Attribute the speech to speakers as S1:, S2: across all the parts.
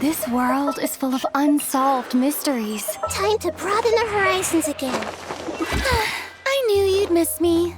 S1: This world is full of unsolved mysteries.
S2: Time to broaden our horizons again.
S1: I knew you'd miss me.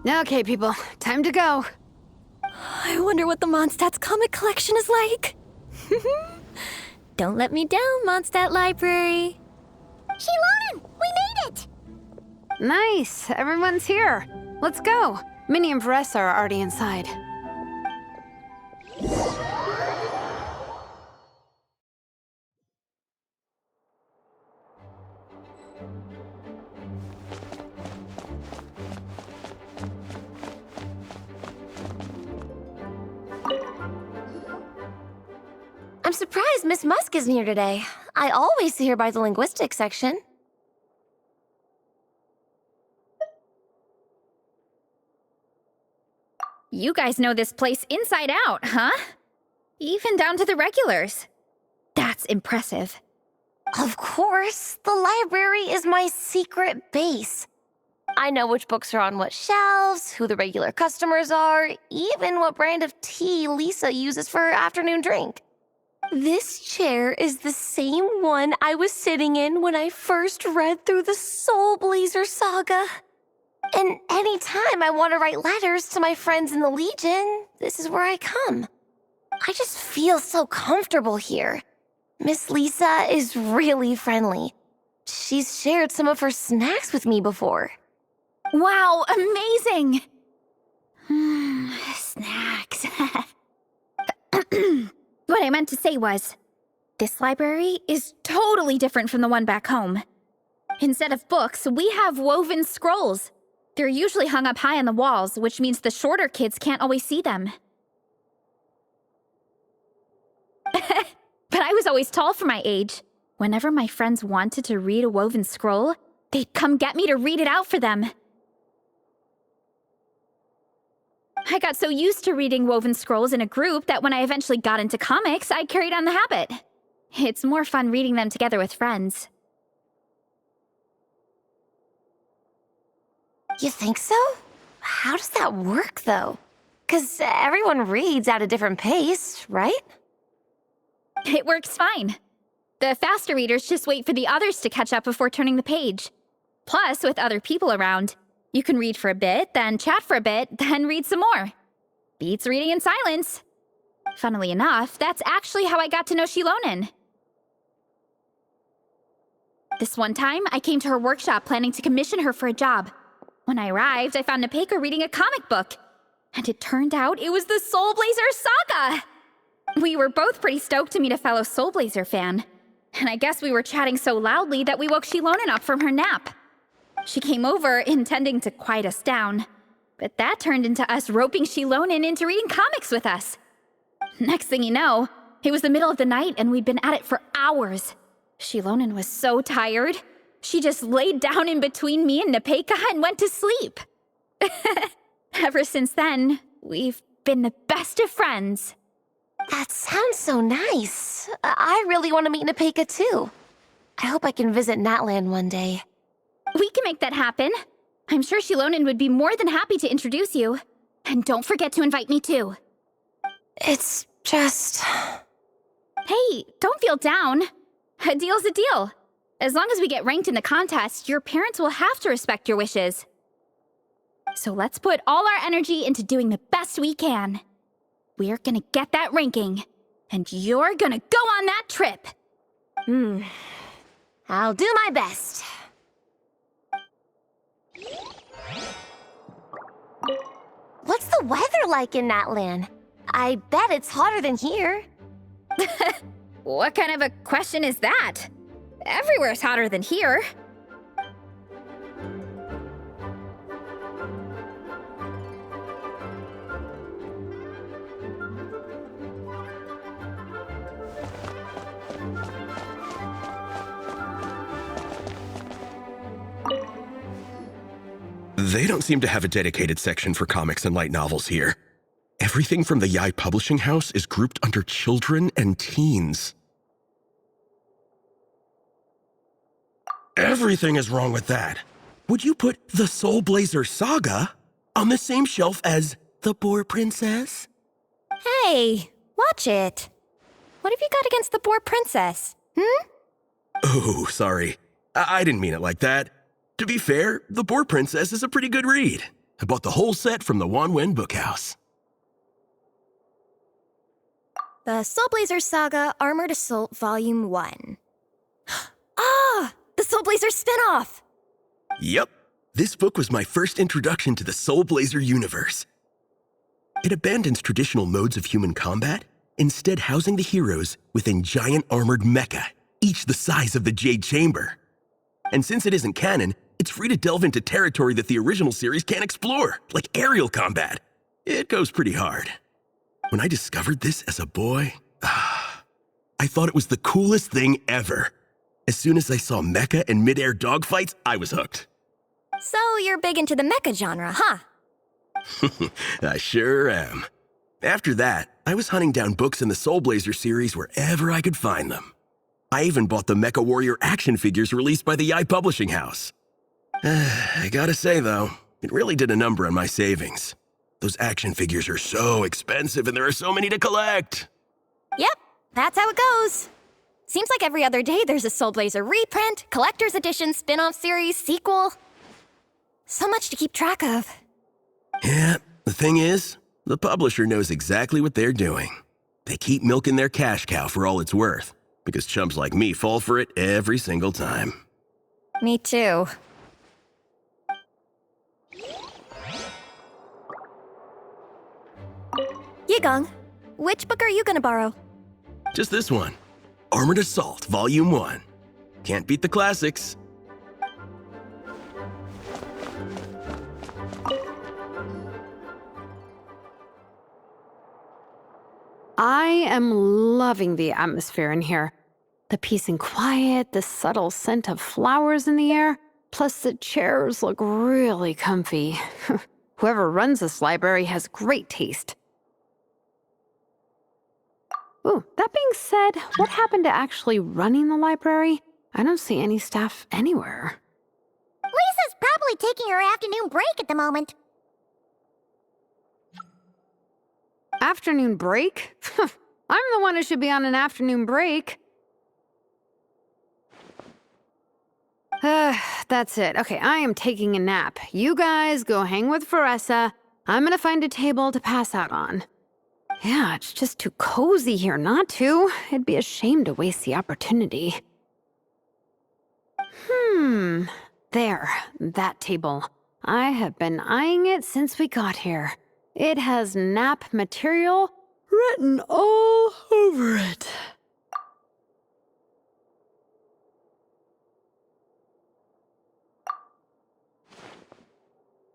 S3: Okay, people, time to go.
S1: I wonder what the Mondstadt's comic collection is like.
S2: Don't let me down, Mondstadt Library. Shilonen, we made it!
S3: Nice, everyone's here. Let's go. Minnie and Vanessa are already inside.
S2: I'm surprised Miss Musk isn't here today. I always see her by the linguistics section.
S4: You guys know this place inside out, huh? Even down to the regulars. That's impressive.
S2: Of course, the library is my secret base. I know which books are on what shelves, who the regular customers are, even what brand of tea Lisa uses for her afternoon drink. This chair is the same one I was sitting in when I first read through the Soul Blazer saga. And anytime I want to write letters to my friends in the Legion, this is where I come. I just feel so comfortable here. Miss Lisa is really friendly. She's shared some of her snacks with me before.
S4: Wow, amazing! Snacks. What I meant to say was, this library is totally different from the one back home. Instead of books, we have woven scrolls. They're usually hung up high on the walls, which means the shorter kids can't always see them. But I was always tall for my age. Whenever my friends wanted to read a woven scroll, they'd come get me to read it out for them. I got so used to reading woven scrolls in a group that when I eventually got into comics, I carried on the habit. It's more fun reading them together with friends.
S2: You think so? How does that work, though? 'Cause everyone reads at a different pace, right?
S4: It works fine. The faster readers just wait for the others to catch up before turning the page. Plus, with other people around, you can read for a bit, then chat for a bit, then read some more. Beats reading in silence. Funnily enough, that's actually how I got to know Shilonen. This one time, I came to her workshop planning to commission her for a job. When I arrived, I found Nepeka reading a comic book. And it turned out it was the Soul Blazer saga! We were both pretty stoked to meet a fellow Soul Blazer fan. And I guess we were chatting so loudly that we woke Shilonen up from her nap. She came over intending to quiet us down, but that turned into us roping Shilonen into reading comics with us. Next thing you know, it was the middle of the night and we'd been at it for hours. Shilonen was so tired, she just laid down in between me and Nepeka and went to sleep. Ever since then, we've been the best of friends.
S2: That sounds so nice. I really want to meet Nepeka too. I hope I can visit Natland one day.
S4: We can make that happen. I'm sure Shilonen would be more than happy to introduce you. And don't forget to invite me too.
S2: It's just...
S4: Hey, don't feel down. A deal's a deal. As long as we get ranked in the contest, your parents will have to respect your wishes. So let's put all our energy into doing the best we can. We're gonna get that ranking, and you're gonna go on that trip.
S2: I'll do my best. What's the weather like in Natland? I bet it's hotter than here.
S4: What kind of a question is that? Everywhere's hotter than here.
S5: They don't seem to have a dedicated section for comics and light novels here. Everything from the Yai Publishing House is grouped under children and teens. Everything is wrong with that. Would you put the Soul Blazer saga on the same shelf as The Boar Princess?
S1: Hey, watch it. What have you got against the Boar Princess?
S5: Oh, sorry. I didn't mean it like that. To be fair, The Boar Princess is a pretty good read. I bought the whole set from the Wanwen Bookhouse.
S1: The Soul Blazer Saga Armored Assault Volume 1. Ah! The Soul Blazer spinoff!
S5: Yep. This book was my first introduction to the Soul Blazer universe. It abandons traditional modes of human combat, instead housing the heroes within giant armored mecha, each the size of the Jade Chamber. And since it isn't canon, it's free to delve into territory that the original series can't explore, like aerial combat. It goes pretty hard. When I discovered this as a boy, I thought it was the coolest thing ever. As soon as I saw mecha and mid-air dogfights, I was hooked.
S1: So you're big into the mecha genre, huh?
S5: I sure am. After that, I was hunting down books in the Soul Blazer series wherever I could find them. I even bought the Mecha Warrior action figures released by the Yai Publishing House. I gotta say, though, it really did a number on my savings. Those action figures are so expensive and there are so many to collect.
S1: Yep, that's how it goes. Seems like every other day there's a Soul Blazer reprint, collector's edition, spin-off series, sequel. So much to keep track of.
S5: Yeah, the thing is, the publisher knows exactly what they're doing. They keep milking their cash cow for all it's worth, because chumps like me fall for it every single time.
S1: Me too. Yigong, which book are you gonna borrow?
S5: Just this one. Armored Assault, Volume 1. Can't beat the classics.
S3: I am loving the atmosphere in here. The peace and quiet, the subtle scent of flowers in the air, plus the chairs look really comfy. Whoever runs this library has great taste. Ooh, that being said, what happened to actually running the library? I don't see any staff anywhere.
S6: Lisa's probably taking her afternoon break at the moment.
S3: Afternoon break? I'm the one who should be on an afternoon break. That's it. Okay, I am taking a nap. You guys go hang with Faressa. I'm gonna find a table to pass out on. Yeah, it's just too cozy here not to. It'd be a shame to waste the opportunity. There, that table. I have been eyeing it since we got here. It has nap material written all over it.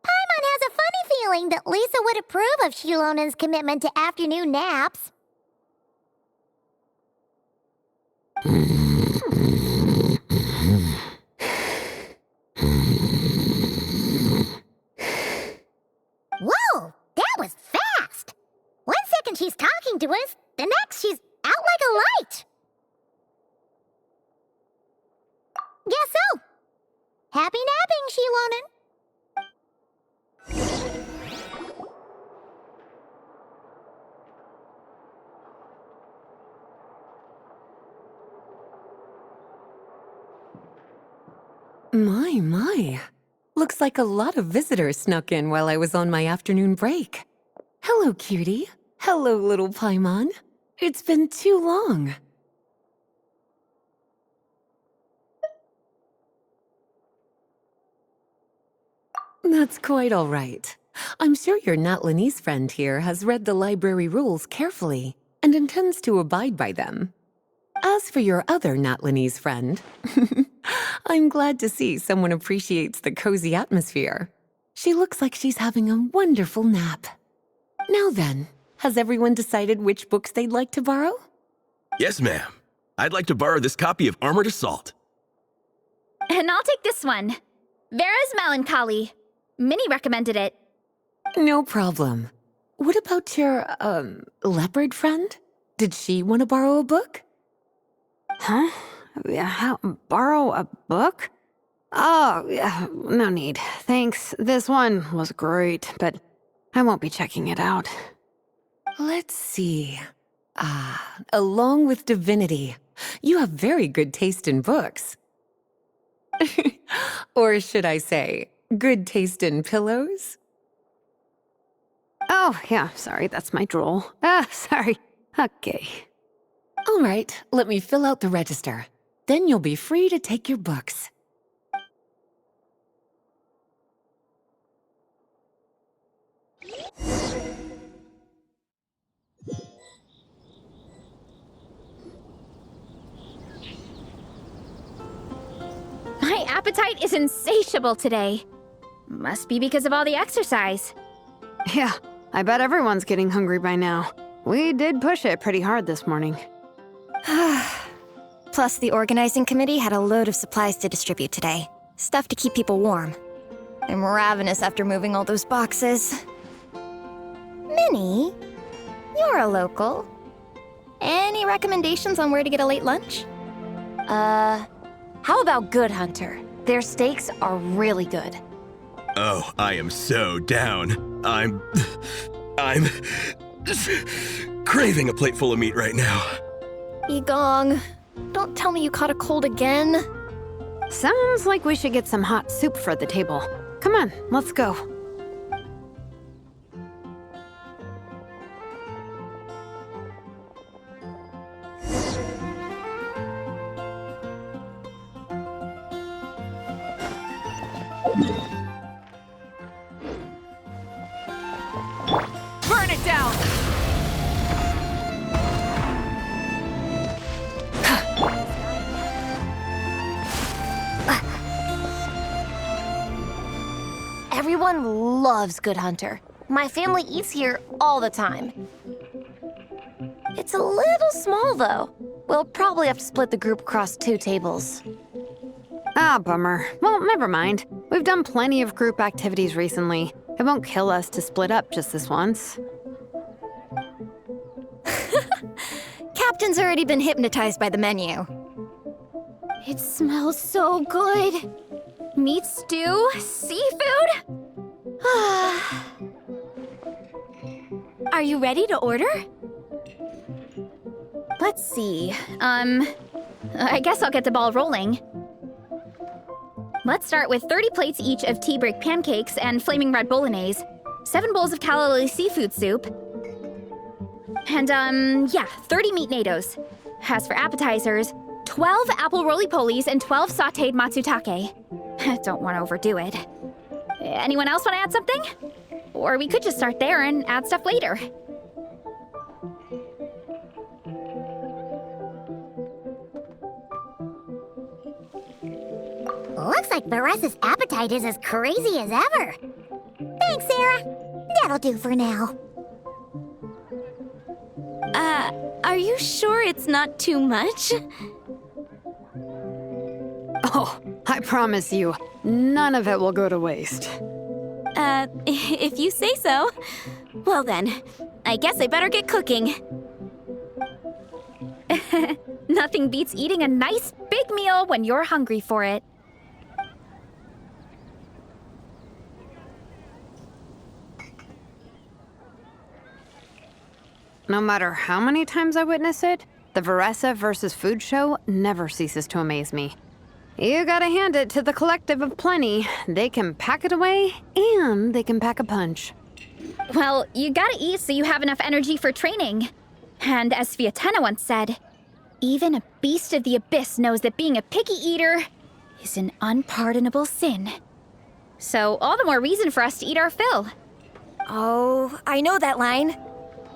S6: Paimon has a funny feeling that Lisa would approve of Shilonen's commitment to afternoon naps. Whoa, that was fast! 1 second she's talking to us, the next she's out like a light. Guess so. Happy napping, Shilonen.
S7: My. Looks like a lot of visitors snuck in while I was on my afternoon break. Hello, cutie. Hello, little Paimon. It's been too long. That's quite all right. I'm sure your Natlanese friend here has read the library rules carefully and intends to abide by them. As for your other Natlanese friend, I'm glad to see someone appreciates the cozy atmosphere. She looks like she's having a wonderful nap. Now then, has everyone decided which books they'd like to borrow?
S5: Yes, ma'am. I'd like to borrow this copy of Armored Assault.
S4: And I'll take this one. Vera's Melancholy. Minnie recommended it.
S7: No problem. What about your, leopard friend? Did she want to borrow a book?
S3: Huh? Borrow a book? Oh, yeah, no need. Thanks. This one was great, but I won't be checking it out.
S7: Let's see. Along with Divinity, you have very good taste in books. Or should I say, good taste in pillows?
S3: Oh, yeah, sorry, that's my drool. Sorry. Okay.
S7: All right, let me fill out the register. Then you'll be free to take your books.
S4: My appetite is insatiable today. Must be because of all the exercise.
S3: Yeah, I bet everyone's getting hungry by now. We did push it pretty hard this morning.
S1: Plus, the organizing committee had a load of supplies to distribute today. Stuff to keep people warm. I'm ravenous after moving all those boxes. Minnie, you're a local. Any recommendations on where to get a late lunch?
S2: How about Good Hunter? Their steaks are really good.
S5: Oh, I am so down. I'm craving a plate full of meat right now.
S1: Egong, don't tell me you caught a cold again.
S3: Sounds like we should get some hot soup for the table. Come on, let's go.
S8: Burn it down!
S2: Everyone loves Good Hunter. My family eats here all the time. It's a little small, though. We'll probably have to split the group across 2 tables.
S3: Ah, bummer. Well, never mind. We've done plenty of group activities recently. It won't kill us to split up just this once.
S1: Captain's already been hypnotized by the menu.
S4: It smells so good. Meat stew? Seafood? Are you ready to order? Let's see. I guess I'll get the ball rolling. Let's start with 30 plates each of tea break pancakes and flaming red bolognese, 7 bowls of calla lily seafood soup, and 30 meat natos. As for appetizers, 12 apple roly-polies and 12 sautéed matsutake. Don't want to overdo it. Anyone else want to add something? Or we could just start there and add stuff later.
S6: Looks like Baressa's appetite is as crazy as ever. Thanks, Sarah. That'll do for now.
S4: Are you sure it's not too much?
S3: Oh, I promise you, none of it will go to waste.
S4: If you say so. Well then, I guess I better get cooking. Nothing beats eating a nice big meal when you're hungry for it.
S3: No matter how many times I witness it, the Varessa versus food show never ceases to amaze me. You gotta hand it to the collective of plenty. They can pack it away, and they can pack a punch.
S4: Well, you gotta eat so you have enough energy for training. And as Fiatena once said, even a beast of the abyss knows that being a picky eater is an unpardonable sin. So all the more reason for us to eat our fill.
S1: Oh, I know that line.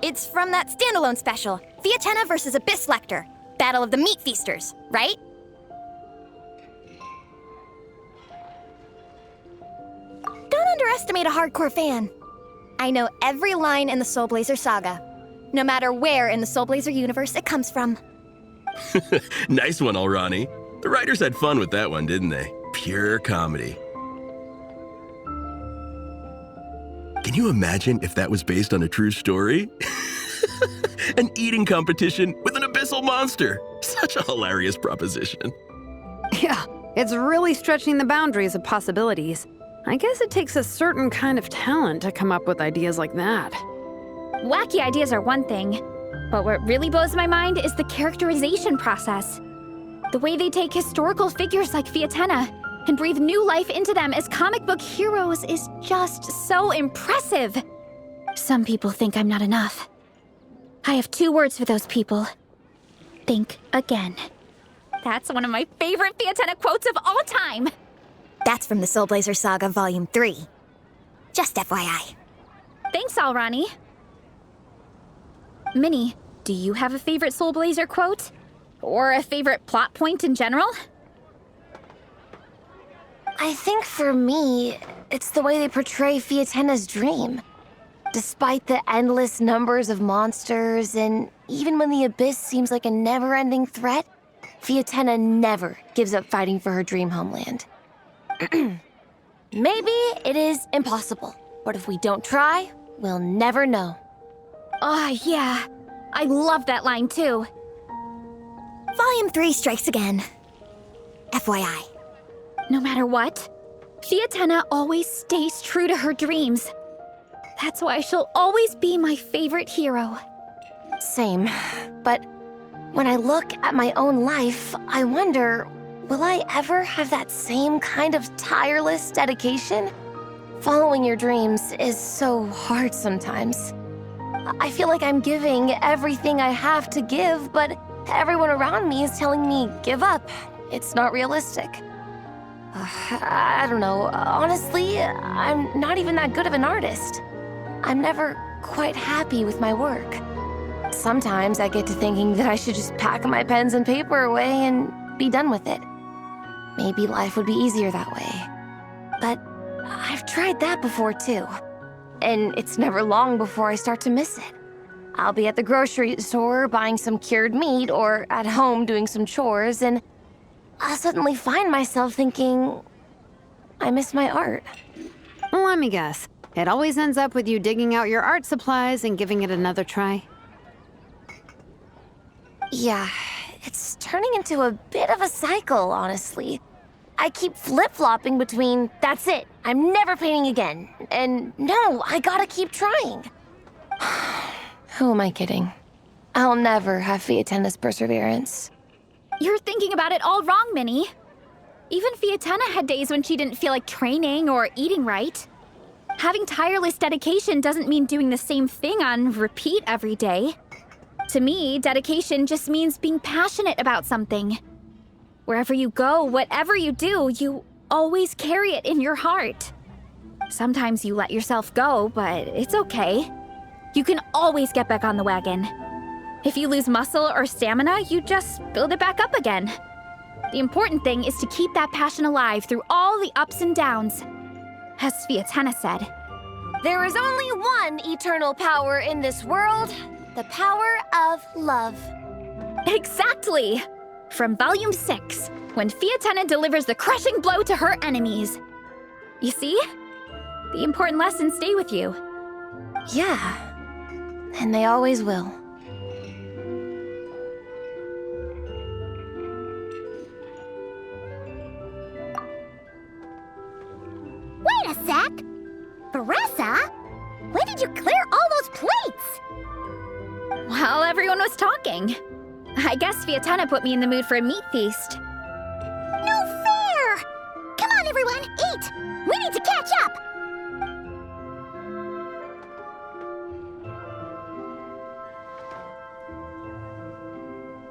S1: It's from that standalone special, Fiatena versus Abyss Lecter, Battle of the Meat Feasters, right? Don't underestimate a hardcore fan. I know every line in the Soul Blazer saga, no matter where in the Soul Blazer universe it comes from.
S5: Nice one, Alrani. The writers had fun with that one, didn't they? Pure comedy. Can you imagine if that was based on a true story? An eating competition with an abyssal monster. Such a hilarious proposition.
S3: Yeah, it's really stretching the boundaries of possibilities. I guess it takes a certain kind of talent to come up with ideas like that.
S4: Wacky ideas are one thing, but what really blows my mind is the characterization process. The way they take historical figures like Fiatena and breathe new life into them as comic book heroes is just so impressive. Some people think I'm not enough. I have 2 words for those people. Think again. That's one of my favorite Fiatena quotes of all time.
S1: That's from the Soul Blazer Saga Volume 3. Just FYI.
S4: Thanks, Alrani. Minnie, do you have a favorite Soul Blazer quote? Or a favorite plot point in general?
S2: I think for me, it's the way they portray Fiatena's dream. Despite the endless numbers of monsters, and even when the Abyss seems like a never-ending threat, Fiatena never gives up fighting for her dream homeland. Maybe it is impossible, but if we don't try, we'll never know.
S4: Oh, yeah. I love that line, too.
S1: Volume 3 strikes again. FYI.
S4: No matter what, Fiatenna always stays true to her dreams. That's why she'll always be my favorite hero.
S2: Same. But when I look at my own life, I wonder, will I ever have that same kind of tireless dedication? Following your dreams is so hard sometimes. I feel like I'm giving everything I have to give, but everyone around me is telling me, give up. It's not realistic. I don't know. Honestly, I'm not even that good of an artist. I'm never quite happy with my work. Sometimes I get to thinking that I should just pack my pens and paper away and be done with it. Maybe life would be easier that way. But I've tried that before too. And it's never long before I start to miss it. I'll be at the grocery store buying some cured meat or at home doing some chores, and I'll suddenly find myself thinking, I miss my art.
S3: Let me guess. It always ends up with you digging out your art supplies and giving it another try.
S2: Yeah, it's turning into a bit of a cycle, honestly. I keep flip-flopping between, that's it, I'm never painting again, and no, I gotta keep trying. Who am I kidding? I'll never have Fiatenna's perseverance.
S4: You're thinking about it all wrong, Minnie. Even Fiatenna had days when she didn't feel like training or eating right. Having tireless dedication doesn't mean doing the same thing on repeat every day. To me, dedication just means being passionate about something. Wherever you go, whatever you do, you always carry it in your heart. Sometimes you let yourself go, but it's okay. You can always get back on the wagon. If you lose muscle or stamina, you just build it back up again. The important thing is to keep that passion alive through all the ups and downs. As Fiatenna said,
S2: There is only one eternal power in this world, the power of love.
S4: exactly! From Volume 6, when Fiatenna delivers the crushing blow to her enemies. You see? The important lessons stay with you.
S2: Yeah, and they always will.
S6: Wait a sec! Beressa? When did you clear all those plates?
S4: While everyone was talking. I guess Fiatenna put me in the mood for a meat feast.
S6: No fair! Come on, everyone, eat! We need to catch up!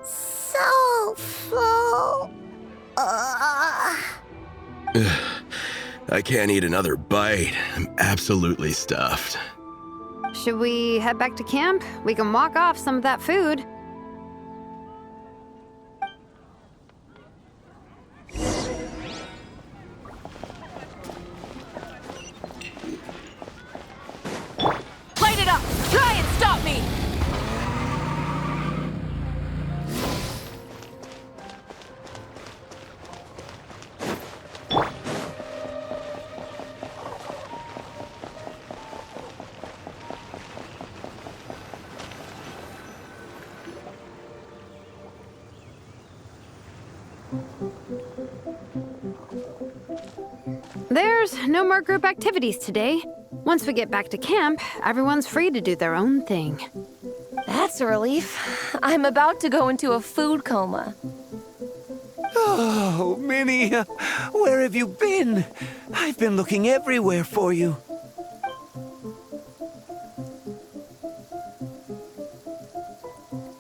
S6: So full.
S5: I can't eat another bite. I'm absolutely stuffed.
S3: Should we head back to camp? We can walk off some of that food.
S8: Light it up! Try and stop me!
S3: There's no more group activities today. Once we get back to camp, everyone's free to do their own thing.
S2: That's a relief. I'm about to go into a food coma.
S9: Oh, Minnie, where have you been? I've been looking everywhere for you.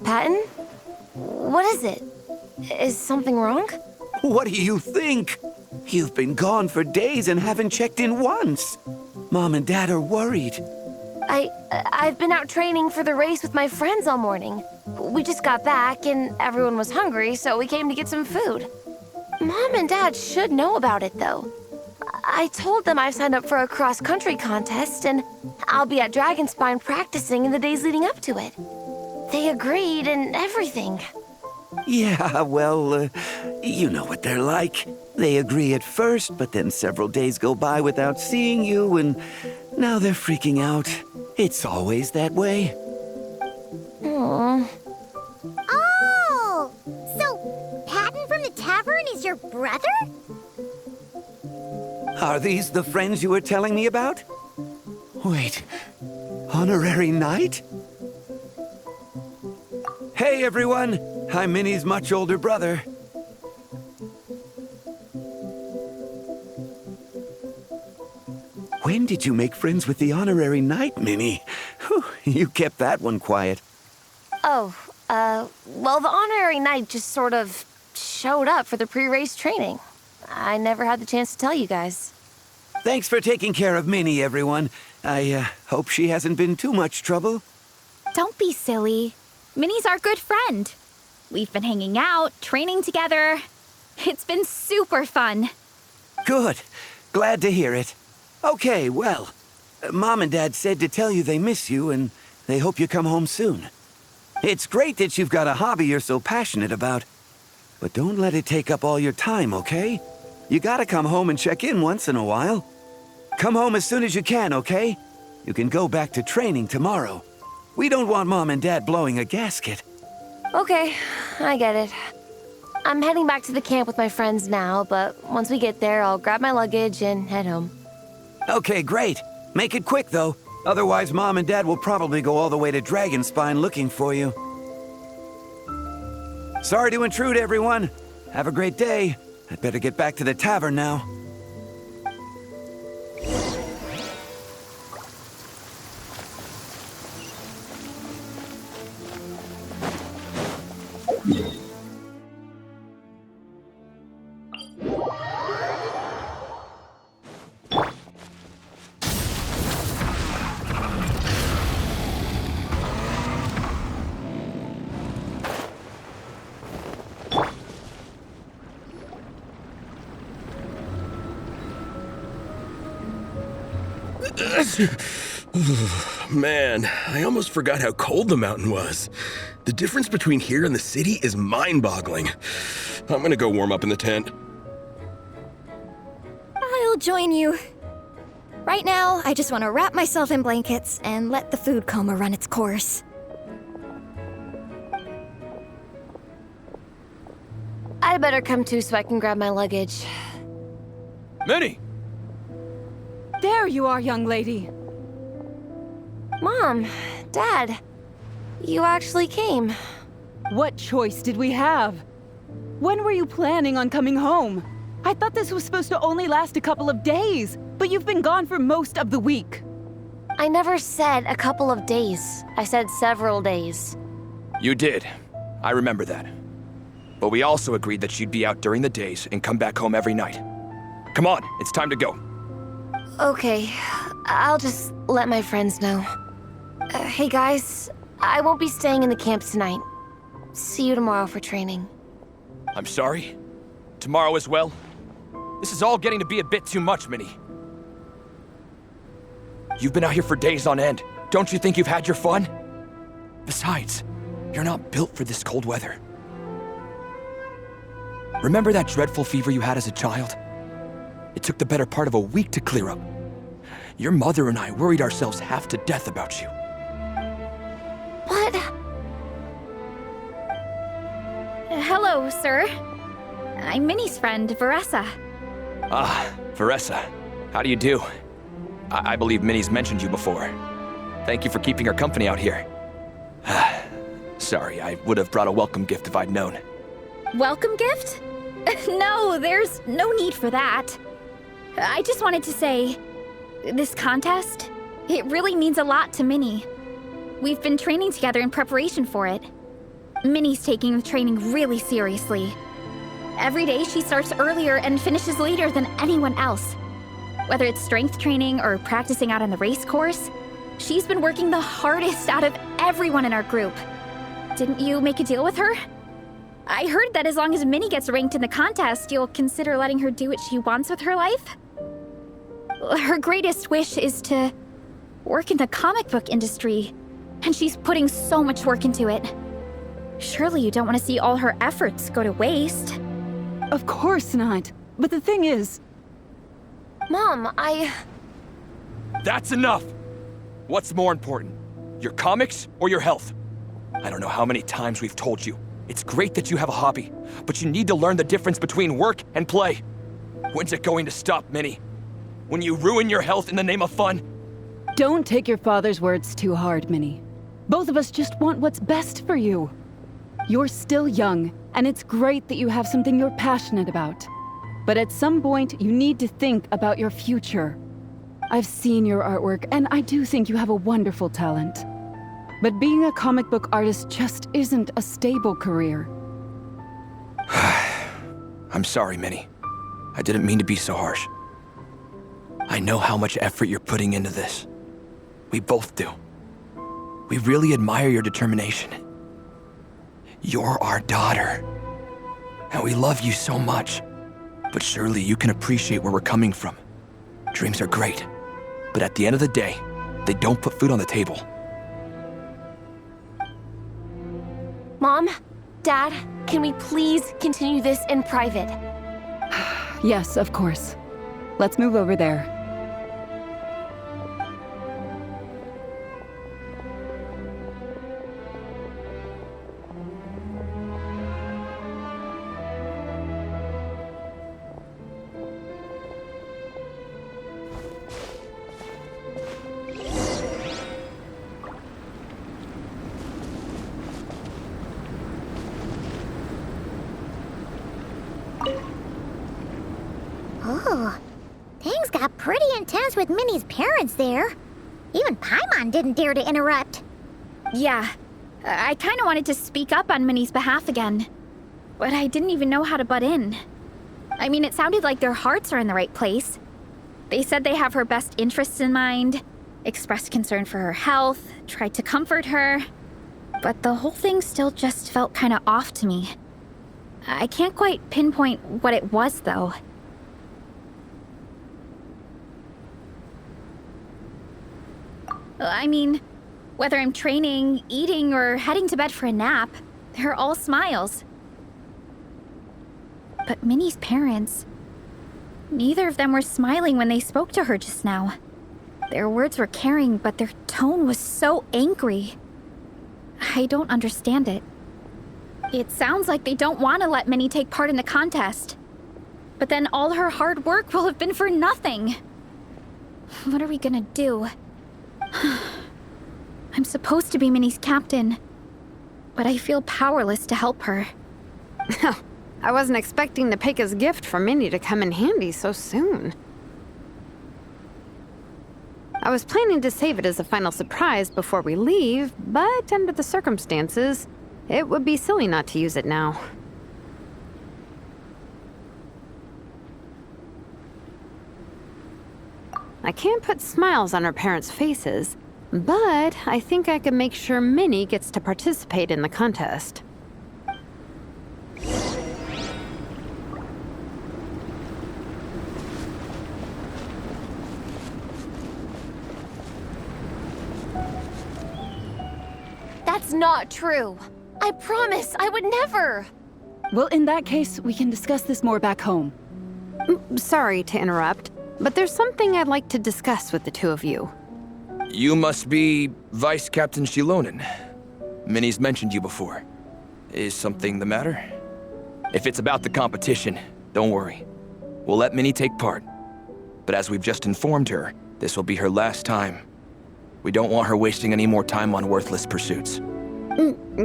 S2: Patton? What is it? Is something wrong?
S9: What do you think? You've been gone for days and haven't checked in once. Mom and Dad are worried.
S2: I've been out training for the race with my friends all morning. We just got back and everyone was hungry, so we came to get some food. Mom and Dad should know about it, though. I told them I've signed up for a cross-country contest and I'll be at Dragonspine practicing in the days leading up to it. They agreed and everything.
S9: Yeah, well, you know what they're like. They agree at first, but then several days go by without seeing you, and now they're freaking out. It's always that way.
S2: Aww.
S6: Oh! So, Patton from the tavern is your brother?
S9: Are these the friends you were telling me about? Wait, honorary knight? Hey everyone, I'm Minnie's much older brother. When did you make friends with the honorary knight, Minnie? Whew, you kept that one quiet.
S2: Oh, well, the honorary knight just sort of showed up for the pre-race training. I never had the chance to tell you guys.
S9: Thanks for taking care of Minnie, everyone. I hope she hasn't been too much trouble.
S4: Don't be silly. Minnie's our good friend. We've been hanging out, training together. It's been super fun.
S9: Good. Glad to hear it. Okay, well, Mom and Dad said to tell you they miss you and they hope you come home soon. It's great that you've got a hobby you're so passionate about, but don't let it take up all your time, okay? You gotta come home and check in once in a while. Come home as soon as you can, okay? You can go back to training tomorrow. We don't want Mom and Dad blowing a gasket.
S2: Okay, I get it. I'm heading back to the camp with my friends now, but once we get there, I'll grab my luggage and head home.
S9: Okay, great. Make it quick, though. Otherwise, Mom and Dad will probably go all the way to Dragonspine looking for you. Sorry to intrude, everyone. Have a great day. I'd better get back to the tavern now.
S5: Man, I almost forgot how cold the mountain was. The difference between here and the city is mind-boggling. I'm gonna go warm up in the tent.
S1: I'll join you. Right now, I just want to wrap myself in blankets and let the food coma run its course.
S2: I'd better come too so I can grab my luggage.
S8: Minnie!
S10: There you are, young lady.
S2: Mom, Dad, you actually came.
S10: What choice did we have? When were you planning on coming home? I thought this was supposed to only last a couple of days, but you've been gone for most of the week.
S2: I never said a couple of days. I said several days.
S8: You did. I remember that. But we also agreed that she'd be out during the days and come back home every night. Come on, it's time to go.
S2: Okay, I'll just let my friends know. Hey guys, I won't be staying in the camp tonight. See you tomorrow for training.
S8: I'm sorry. Tomorrow as well. This is all getting to be a bit too much, Minnie. You've been out here for days on end. Don't you think you've had your fun? Besides, you're not built for this cold weather. Remember that dreadful fever you had as a child? It took the better part of a week to clear up. Your mother and I worried ourselves half to death about you.
S2: What?
S4: Hello, sir. I'm Minnie's friend, Veressa.
S8: Ah, Veressa. How do you do? I believe Minnie's mentioned you before. Thank you for keeping her company out here. Sorry, I would have brought a welcome gift if I'd known.
S4: Welcome gift? No, there's no need for that. I just wanted to say, this contest, it really means a lot to Minnie. We've been training together in preparation for it. Minnie's taking the training really seriously. Every day she starts earlier and finishes later than anyone else. Whether it's strength training or practicing out on the race course, she's been working the hardest out of everyone in our group. Didn't you make a deal with her? I heard that as long as Minnie gets ranked in the contest, you'll consider letting her do what she wants with her life? Her greatest wish is to work in the comic book industry, and she's putting so much work into it. Surely you don't want to see all her efforts go to waste.
S10: Of course not. But the thing is...
S2: Mom,
S8: That's enough! What's more important? Your comics or your health? I don't know how many times we've told you. It's great that you have a hobby, but you need to learn the difference between work and play. When's it going to stop, Minnie? When you ruin your health in the name of fun?
S10: Don't take your father's words too hard, Minnie. Both of us just want what's best for you. You're still young, and it's great that you have something you're passionate about. But at some point, you need to think about your future. I've seen your artwork, and I do think you have a wonderful talent. But being a comic book artist just isn't a stable career.
S8: I'm sorry, Minnie. I didn't mean to be so harsh. I know how much effort you're putting into this. We both do. We really admire your determination. You're our daughter. And we love you so much. But surely you can appreciate where we're coming from. Dreams are great. But at the end of the day, they don't put food on the table.
S2: Mom, Dad, can we please continue this in private?
S10: Yes, of course. Let's move over there.
S6: Oh, things got pretty intense with Minnie's parents there. Even Paimon didn't dare to interrupt.
S4: Yeah, I kind of wanted to speak up on Minnie's behalf again. But I didn't even know how to butt in. I mean, it sounded like their hearts are in the right place. They said they have her best interests in mind, expressed concern for her health, tried to comfort her. But the whole thing still just felt kind of off to me. I can't quite pinpoint what it was, though. I mean, whether I'm training, eating, or heading to bed for a nap, they're all smiles. But Minnie's parents, neither of them were smiling when they spoke to her just now. Their words were caring, but their tone was so angry. I don't understand it. It sounds like they don't want to let Minnie take part in the contest. But then all her hard work will have been for nothing. What are we gonna do? I'm supposed to be Minnie's captain, but I feel powerless to help her.
S3: I wasn't expecting the Peka's gift from Minnie to come in handy so soon. I was planning to save it as a final surprise before we leave, but under the circumstances, it would be silly not to use it now. I can't put smiles on her parents' faces, but I think I can make sure Minnie gets to participate in the contest.
S2: That's not true. I promise I would never.
S10: Well, in that case, we can discuss this more back home.
S3: Sorry to interrupt, but there's something I'd like to discuss with the two of you.
S8: You must be Vice Captain Shilonen. Minnie's mentioned you before. Is something the matter? If it's about the competition, don't worry. We'll let Minnie take part. But as we've just informed her, this will be her last time. We don't want her wasting any more time on worthless pursuits.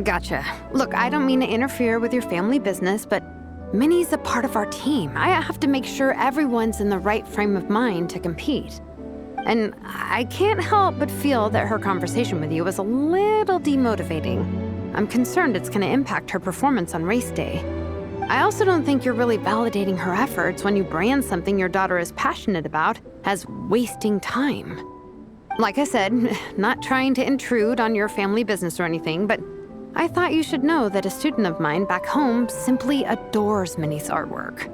S3: Gotcha. Look, I don't mean to interfere with your family business, but Minnie's a part of our team. I have to make sure everyone's in the right frame of mind to compete. And I can't help but feel that her conversation with you was a little demotivating. I'm concerned it's going to impact her performance on race day. I also don't think you're really validating her efforts when you brand something your daughter is passionate about as wasting time. Like I said, not trying to intrude on your family business or anything, but I thought you should know that a student of mine back home simply adores Minnie's artwork.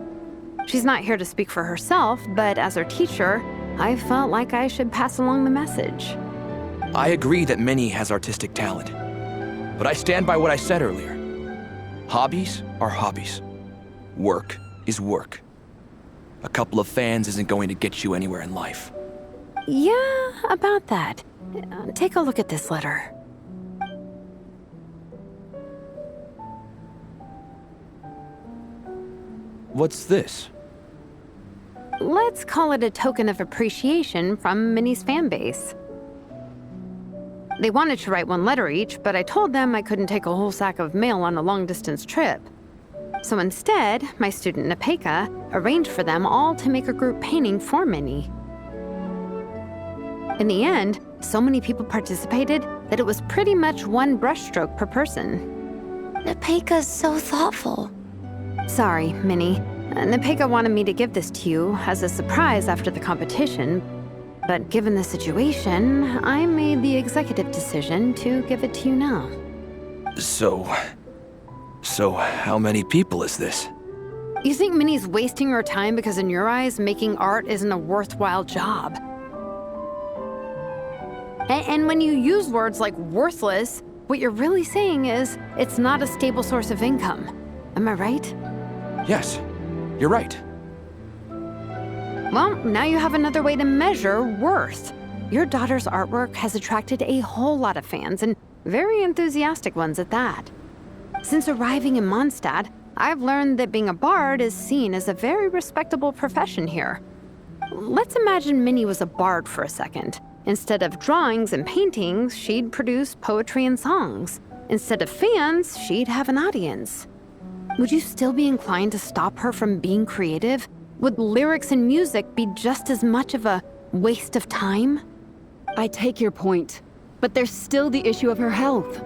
S3: She's not here to speak for herself, but as her teacher, I felt like I should pass along the message.
S8: I agree that Minnie has artistic talent. But I stand by what I said earlier. Hobbies are hobbies. Work is work. A couple of fans isn't going to get you anywhere in life.
S3: Yeah, about that. Take a look at this letter.
S8: What's this?
S3: let's call it a token of appreciation from Minnie's fan base. They wanted to write one letter each, but I told them I couldn't take a whole sack of mail on a long-distance trip. So instead, my student Napeka arranged for them all to make a group painting for Minnie. In the end, so many people participated that it was pretty much one brushstroke per person.
S2: Napeka's so thoughtful.
S3: Sorry, Minnie. Napeka wanted me to give this to you as a surprise after the competition, but given the situation, I made the executive decision to give it to you now.
S8: So how many people is this?
S3: You think Minnie's wasting her time because in your eyes, making art isn't a worthwhile job? And when you use words like worthless, what you're really saying is it's not a stable source of income. Am I right?
S8: Yes, you're right.
S3: Well, now you have another way to measure worth. Your daughter's artwork has attracted a whole lot of fans, and very enthusiastic ones at that. Since arriving in Mondstadt, I've learned that being a bard is seen as a very respectable profession here. Let's imagine Minnie was a bard for a second. Instead of drawings and paintings, she'd produce poetry and songs. Instead of fans, she'd have an audience. Would you still be inclined to stop her from being creative? Would lyrics and music be just as much of a waste of time?
S10: I take your point, but there's still the issue of her health.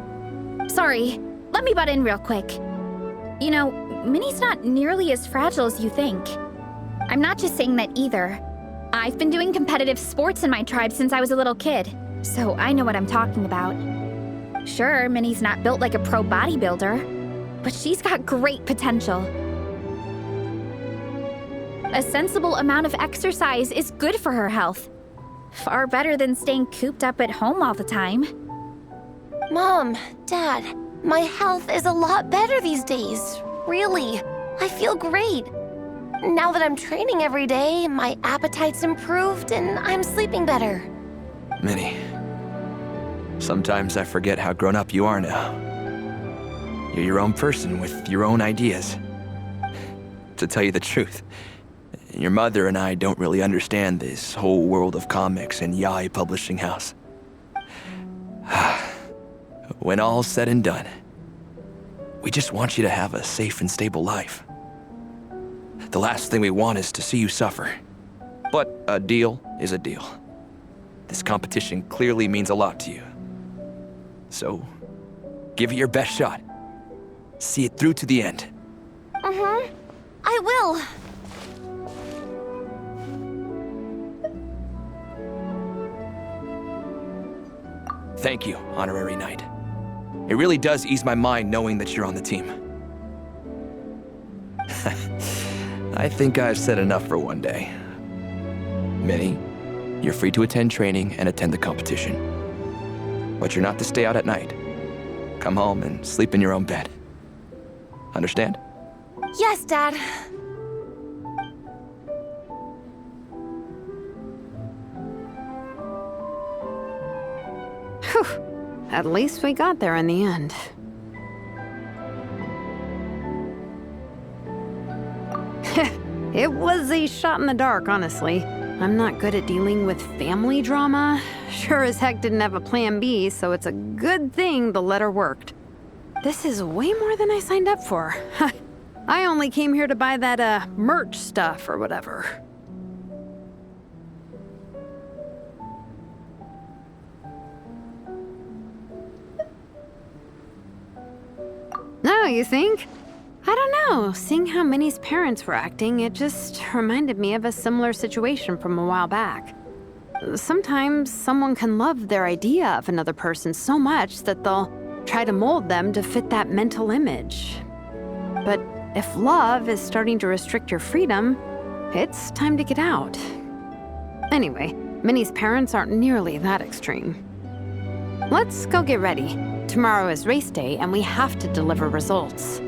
S4: Sorry, let me butt in real quick. You know, Minnie's not nearly as fragile as you think. I'm not just saying that either. I've been doing competitive sports in my tribe since I was a little kid, so I know what I'm talking about. Sure, Minnie's not built like a pro bodybuilder, but she's got great potential. A sensible amount of exercise is good for her health. Far better than staying cooped up at home all the time.
S2: Mom, Dad, my health is a lot better these days. Really, I feel great. Now that I'm training every day, my appetite's improved and I'm sleeping better.
S8: Minnie, sometimes I forget how grown up you are now. You're your own person with your own ideas. To tell you the truth, your mother and I don't really understand this whole world of comics and Yai Publishing House. When all's said and done, we just want you to have a safe and stable life. The last thing we want is to see you suffer. But a deal is a deal. This competition clearly means a lot to you. So, give it your best shot. See it through to the end.
S2: I will.
S8: Thank you, Honorary Knight. It really does ease my mind knowing that you're on the team. I think I've said enough for one day. Minnie, you're free to attend training and attend the competition. But you're not to stay out at night. Come home and sleep in your own bed. Understand?
S2: Yes, Dad.
S3: Whew. At least we got there in the end. It was a shot in the dark, honestly. I'm not good at dealing with family drama. Sure as heck didn't have a plan B, so it's a good thing the letter worked. This is way more than I signed up for. I only came here to buy that, merch stuff or whatever. No, you think? I don't know. Seeing how Minnie's parents were acting, it just reminded me of a similar situation from a while back. Sometimes someone can love their idea of another person so much that they'll try to mold them to fit that mental image. But if love is starting to restrict your freedom, it's time to get out. Anyway, Minnie's parents aren't nearly that extreme. Let's go get ready. Tomorrow is race day and we have to deliver results.